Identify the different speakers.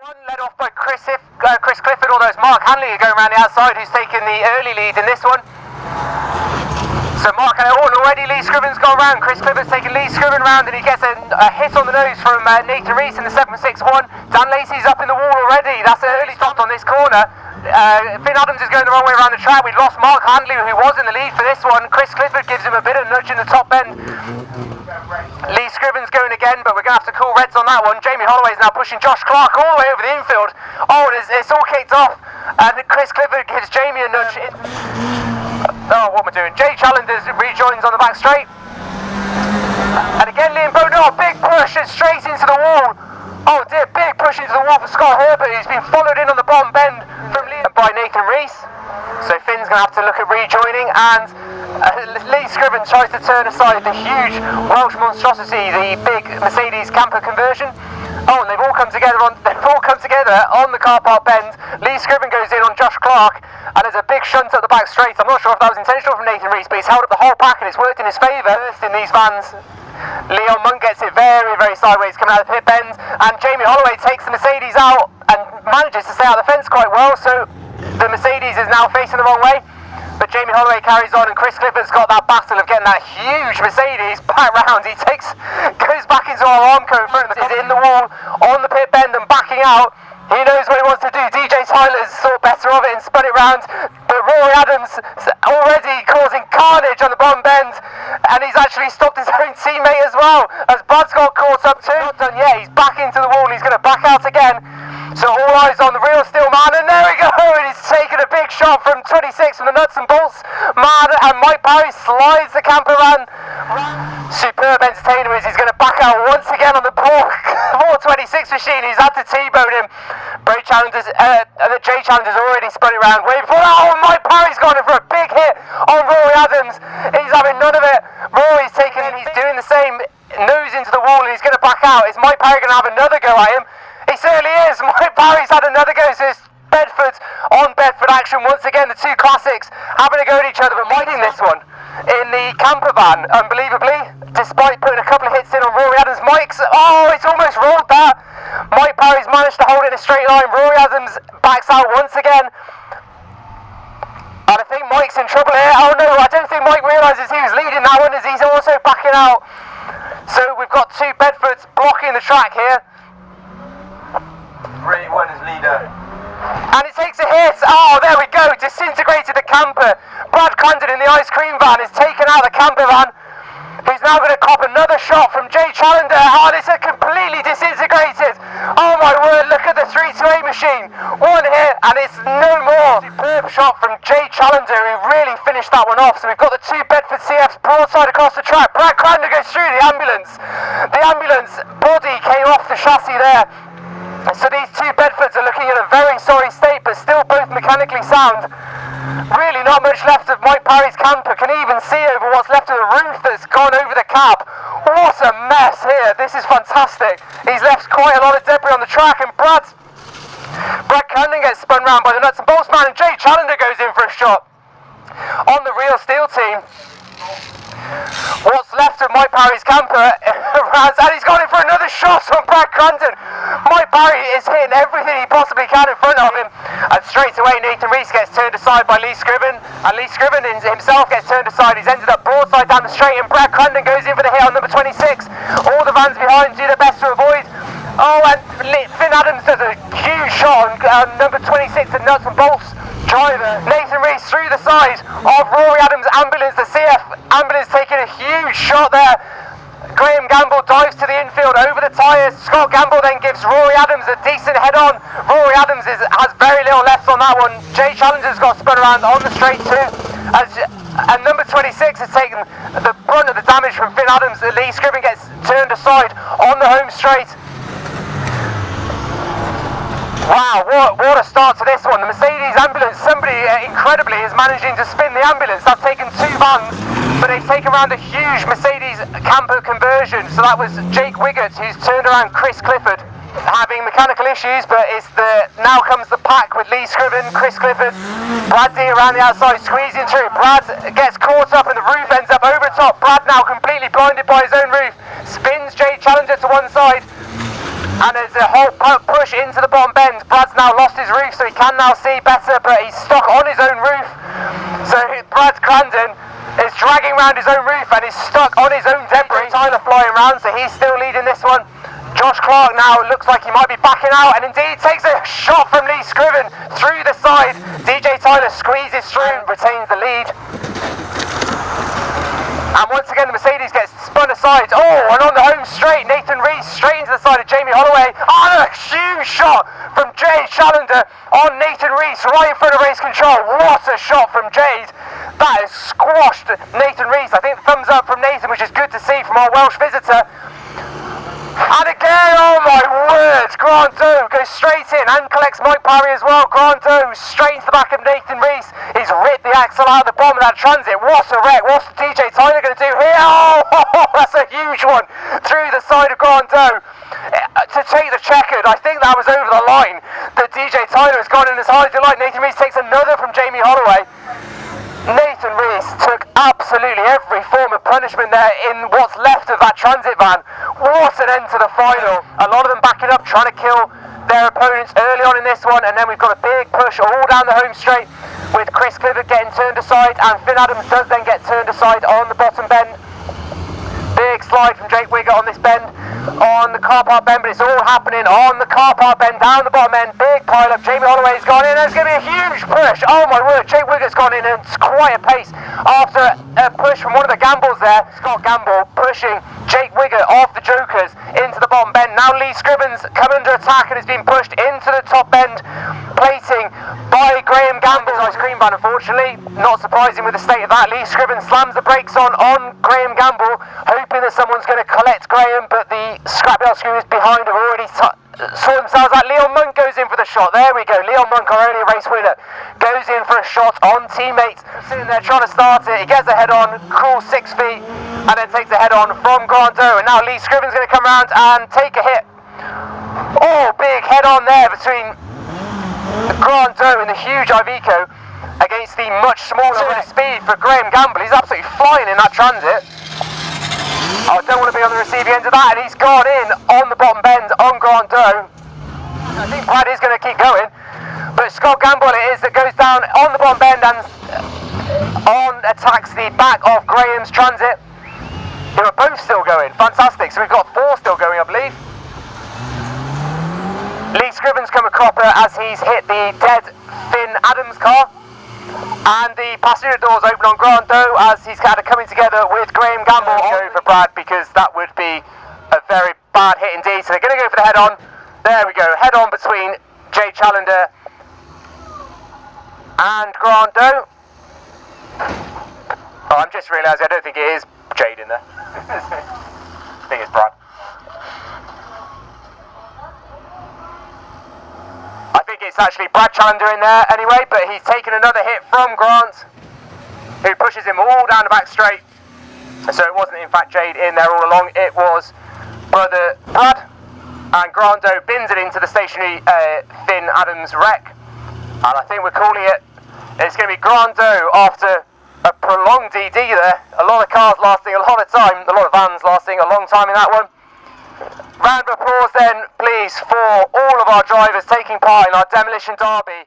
Speaker 1: One led off by Chris Clifford, although it's Mark Hanley going around the outside who's taken the early lead in this one. So Mark already Lee Scriven's gone round. Chris Clifford's taken Lee Scriven round and he gets a hit on the nose from Nathan Rees in the 761. Dan Lacey's up in the wall already. That's an early stop on this corner. Finn Adams is going the wrong way around the track. We've lost Mark Handley, who was in the lead for this one. Chris Clifford gives him a bit of nudge in the top end. Lee Scriven's going again, but we're going to have to call reds on that one. Jamie Holloway's now pushing Josh Clark all the way over the infield. Oh, it's all kicked off. And Chris Clifford gives Jamie a nudge. Oh, what am I doing? Jay Challenders rejoins on the back straight. And again, Liam Bowden, big push and straight into the wall. Oh dear, big push into the wall for Scott Herbert, who's been followed in on the bottom bend from Liam by Nathan Rees. So Finn's going to have to look at rejoining, and Lee Scriven tries to turn aside the huge Welsh monstrosity, the big Mercedes camper conversion. Oh, and they've all come together on the car park bend. Lee Scriven goes in on Josh Clark, and there's a big shunt up the back straight. I'm not sure if that was intentional from Nathan Rees, but he's held up the whole pack and it's worked in his favour. First in these vans, Leon Monk gets it very, very sideways coming out of the pit bend, and Jamie Holloway takes the Mercedes out and manages to stay out of the fence quite well, so the Mercedes is now facing the wrong way. But Jamie Holloway carries on, and Chris Clifford's got that battle of getting that huge Mercedes back round. He goes back into our Armco in front of him. He's in the wall, on the pit bend and backing out. He knows what he wants to do. DJ Tyler's thought better of it and spun it round. But Rory Adams already causing carnage on the bottom bend, and he's actually stopped his own teammate as well, as Brad's got caught up too. Not done yet, he's back into the wall, he's going to back out again. So all eyes on the real steel man, and there we go, and he's taken a big shot from 26 from the nuts and bolts man, and Mike Parry slides the camper van. Superb entertainer as he's going to back out once again on the 426 machine. He's had to T-bone him. Jay Challenger's already spun it round, waiting for it. Oh, Mike Parry's gone in for a big hit on Rory Adams. He's having none of it. Rory's taking him, he's doing the same, nose into the wall, and he's going to back out. Is Mike Parry going to have another go at him? He certainly is. Mike Parry's had another go, so it's Bedford on Bedford action once again. The two classics having a go at each other, but leading this one in the camper van, unbelievably, despite putting a couple of hits in on Rory Adams. It's almost rolled that. Mike Parry's managed to hold it in a straight line. Rory Adams backs out once again. And I think Mike's in trouble here. Oh no, I don't think Mike realises he was leading that one, as he's also backing out. So we've got two Bedfords blocking the track here.
Speaker 2: Really won as leader.
Speaker 1: And it takes a hit. Oh, there we go. Disintegrated the camper. Brad Condon in the ice cream van is taken out of the camper van. He's now going to cop another shot from Jay Challenger. Oh, it's completely disintegrated. Oh my word, look at the 328 machine. One hit and it's no more. Superb shot from Jay Challenger, who really finished that one off. So we've got the two Bedford CFs broadside across the track. Brad Condon goes through the ambulance. The ambulance body came off the chassis there. So these two Bedfords are looking in a very sorry state, but still both mechanically sound. Really not much left of Mike Parry's camper. Can even see over what's left of the roof that's gone over the cab. What a mess here. This is fantastic. He's left quite a lot of debris on the track, and Brad Condon gets spun round by the nuts and bolts man, and Jay Challenger goes in for a shot on the Real Steel team. What's left of Mike Parry's camper, and he's gone in for another shot on Brad Condon. Mike Parry is hitting everything he possibly can in front of him, and straight away Nathan Rees gets turned aside by Lee Scriven, and Lee Scriven himself gets turned aside. He's ended up broadside down the straight, and Brad Condon goes in for the hit on number 26. All the vans behind do their best to avoid. Oh, and Finn Adams does a huge shot on number 26, the nuts and bolts driver. Nathan Rees through the side of Rory Adams' ambulance, the CF ambulance taking a huge shot there. Graham Gamble dives to the infield over the tyres. Scott Gamble then gives Rory Adams a decent head on. Rory Adams has very little left on that one. Jay Challenger's got spun around on the straight too. And number 26 has taken the brunt of the damage from Finn Adams. Lee Scriven gets turned aside on the home straight. Wow, what a start to this one. The Mercedes ambulance, somebody incredibly is managing to spin the ambulance. That's taken two vans, but they've taken around a huge Mercedes camper conversion. So that was Jake Wiggett who's turned around Chris Clifford, having mechanical issues, but now comes the pack with Lee Scriven, Chris Clifford, Brad D around the outside squeezing through. Brad gets caught up and the roof ends up over top. Brad now completely blinded by his own roof, spins Jay Challenger to one side. And there's a whole push into the bottom bend. Brad's now lost his roof, so he can now see better, but he's stuck on his own roof. So Brad Crandon is dragging around his own roof and he's stuck on his own debris. Tyler flying around, so he's still leading this one. Josh Clark now looks like he might be backing out, and indeed takes a shot from Lee Scriven through the side. DJ Tyler squeezes through and retains the lead. And once again the Mercedes gets spun aside. Oh, and on the home straight, Nathan Rees straight into the side of Jamie Holloway. And a huge shot from Jade Challenger on Nathan Rees right in front of race control. What a shot from Jade. That has squashed Nathan Rees. I think thumbs up from Nathan, which is good to see from our Welsh visitor. And again, oh my word, Grant Doe goes straight in and collects Mike Parry as well. Grant Doe straight into the back of Nathan Rees. He's ripped the axle out of the bottom of that Transit. What a wreck. What's DJ Tyler going to do here? Oh, that's a huge one through the side of Grant Doe. To take the checkered, I think that was over the line. That DJ Tyler has gone in as hard as he liked. Nathan Rees takes another from Jamie Holloway. Nathan Rees took absolutely every form of punishment there in what's left of that Transit van. What an end to the final. A lot of them backing up, trying to kill their opponents early on in this one, and then we've got a big push all down the home straight with Chris Clifford getting turned aside, and Finn Adams does then get turned aside on the bottom bend. Big slide from Jake Wigger on this bend, on the car park bend, but it's all happening on the car park bend, down the bottom end. Big pile up, Jamie Holloway's gone in, and it's going to be a huge push. Oh my word, Jake Wigger's gone in, and it's quite a pace after a push from one of the Gambles there. Scott Gamble pushing Jake Wigger off the Jokers into the bottom bend. Now Lee Scriven's come under attack and has been pushed into the top bend, plating by Graham Gamble's ice cream van, unfortunately. Not surprising with the state of that. Lee Scriven slams the brakes on Graham Gamble, hoping that someone's going to collect Graham, but the scrapyard screws behind have already saw themselves out. Leon Monk goes in for the shot. There we go. Leon Monk, our earlier race winner, goes in for a shot on teammate. Sitting there trying to start it. He gets a head on, crawls 6 feet, and then takes a head on from Grant Doe. And now Lee Scriven's going to come around and take a hit. Oh, big head on there between Grant Doe and the huge Iveco against the much smaller speed for Graham Gamble. He's absolutely flying in that Transit. I don't want to be on the receiving end of that, and he's gone in on the bottom bend on Grant Doe. I think Brad is going to keep going, but Scott Gamble it is that goes down on the bottom bend and attacks the back of Graham's Transit. They were both still going, fantastic. So we've got 4 still going, I believe. Lee Scriven's come a cropper as he's hit the dead Finn Adams car. And the passenger doors open on Grant Doe as he's kind of coming together with Graham Gamble. Go for Brad because that would be a very bad hit indeed. So they're going to go for the head on. There we go, head on between Jay Challenger and Grant Doe. Oh, I'm just realising I don't think it is Jade in there. I think it's Brad. I think it's actually Brad Challenger in there anyway, but he's taken another hit from Grant, who pushes him all down the back straight. So it wasn't in fact Jade in there all along, it was brother Brad, and Grant Doe bins it into the stationary Finn Adams wreck. And I think we're calling it, it's going to be Grant Doe after a prolonged DD there. A lot of cars lasting a lot of time, a lot of vans lasting a long time in that one. Round of applause then, please, for all of our drivers taking part in our Demolition Derby.